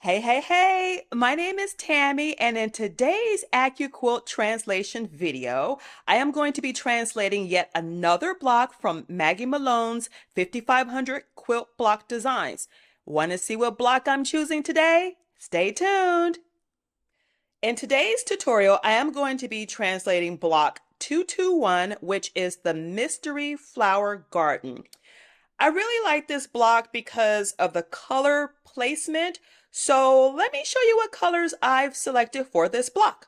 Hey, my name is Tammy, and in today's AccuQuilt translation video, I am going to be translating yet another block from Maggie Malone's 5500 Quilt Block Designs. Want to see what block I'm choosing today? Stay tuned! In today's tutorial, I am going to be translating block 221, which is the Mystery Flower Garden. I really like this block because of the color placement. So let me show you what colors I've selected for this block.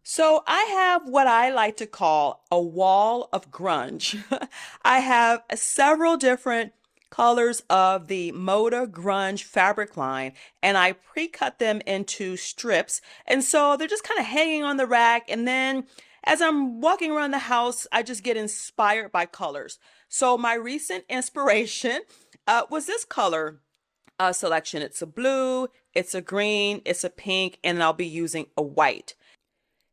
So I have what I like to call a wall of grunge. I have several different colors of the Moda Grunge fabric line, and I pre-cut them into strips. And so they're just kind of hanging on the rack. And then as I'm walking around the house, I just get inspired by colors. So my recent inspiration was this color selection. It's a blue, it's a green, it's a pink, and I'll be using a white.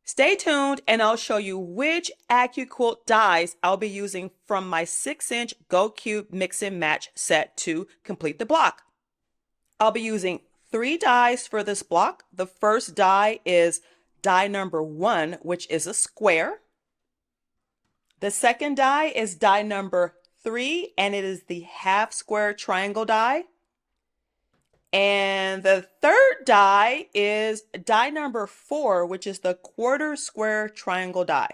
Stay tuned and I'll show you which AccuQuilt dies I'll be using from my 6-inch Go Cube Mix and Match set to complete the block. I'll be using 3 dies for this block. The first die is die number 1, which is a square. The second die is die number 3, and it is the half square triangle die. And the third die is die number 4, which is the quarter square triangle die.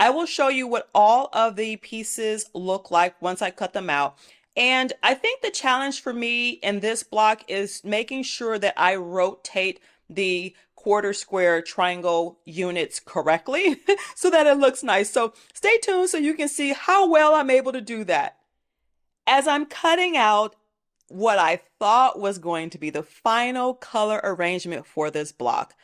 I will show you what all of the pieces look like once I cut them out. And I think the challenge for me in this block is making sure that I rotate the quarter square triangle units correctly so that it looks nice. So stay tuned so you can see how well I'm able to do that. As I'm cutting out what I thought was going to be the final color arrangement for this block,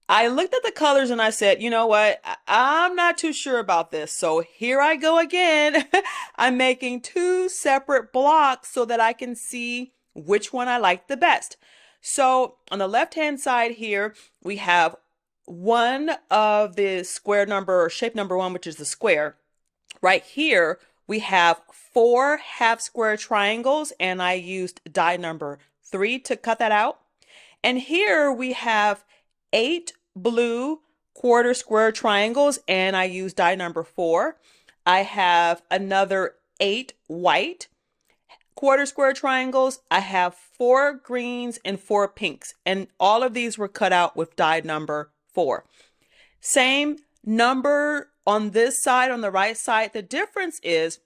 I looked at the colors and I said, you know what? I'm not too sure about this. So here I go again. I'm making 2 separate blocks so that I can see which one I like the best. So on the left-hand side here, we have one of the square number or shape number 1, which is the square. Right here, we have 4 half square triangles, and I used die number 3 to cut that out. And here we have 8 blue quarter square triangles, and I used die number 4. I have another 8 white quarter square triangles. I have 4 greens and 4 pinks, and all of these were cut out with die number 4. Same number on this side, on the right side. The difference is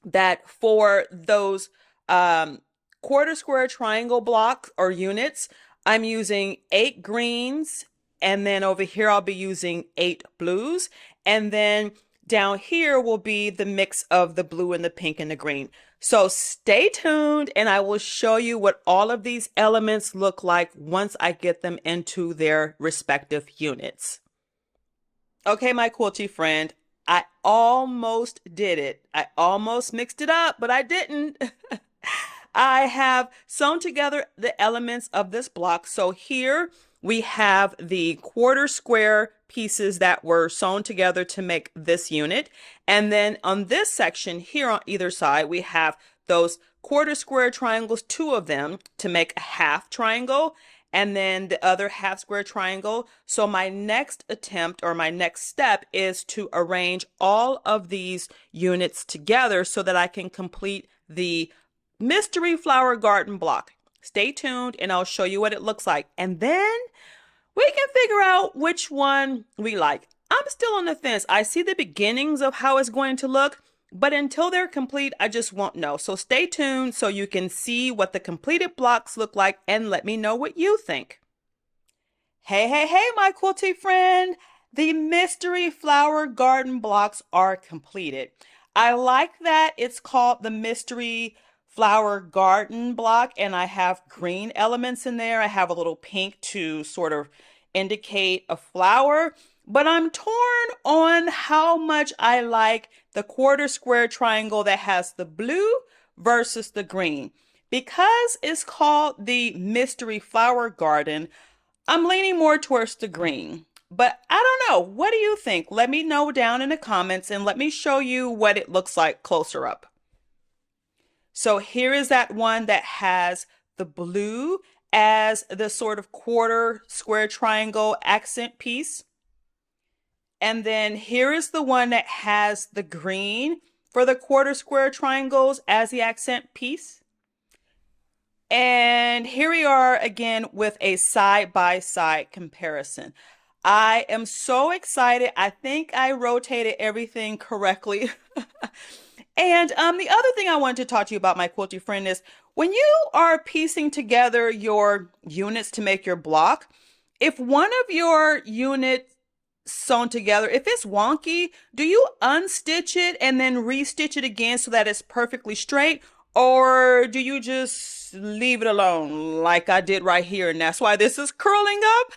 that for those quarter square triangle blocks or units, I'm using 8 greens, and then over here I'll be using 8 blues, and then down here will be the mix of the blue and the pink and the green. So stay tuned and I will show you what all of these elements look like once I get them into their respective units. Okay, my quilty friend, I almost did it. I almost mixed it up, but I didn't. I have sewn together the elements of this block. So here we have the quarter square pieces that were sewn together to make this unit. And then on this section here on either side, we have those quarter square triangles, 2 of them, to make a half triangle, and then the other half square triangle. So my next attempt or my next step is to arrange all of these units together so that I can complete the Mystery Flower Garden block. Stay tuned and I'll show you what it looks like. And then we can figure out which one we like. I'm still on the fence. I see the beginnings of how it's going to look, but until they're complete, I just won't know. So stay tuned so you can see what the completed blocks look like and let me know what you think. Hey, my quilty friend. The Mystery Flower Garden blocks are completed. I like that it's called the Mystery Flower Garden block, and I have green elements in there. I have a little pink to sort of indicate a flower, but I'm torn on how much I like the quarter square triangle that has the blue versus the green. Because it's called the Mystery Flower Garden, I'm leaning more towards the green. But I don't know. What do you think? Let me know down in the comments and let me show you what it looks like closer up. So here is that one that has the blue as the sort of quarter square triangle accent piece. And then here is the one that has the green for the quarter square triangles as the accent piece. And here we are again with a side-by-side comparison. I am so excited. I think I rotated everything correctly. And the other thing I wanted to talk to you about, my quilty friend, is when you are piecing together your units to make your block, if one of your units sewn together, if it's wonky, do you unstitch it and then restitch it again so that it's perfectly straight? Or do you just leave it alone like I did right here? And that's why this is curling up.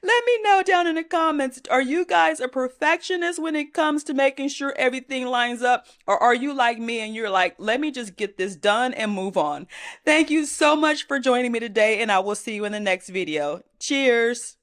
Let me know down in the comments. Are you guys a perfectionist when it comes to making sure everything lines up? Or are you like me and you're like, let me just get this done and move on? Thank you so much for joining me today, and I will see you in the next video. Cheers.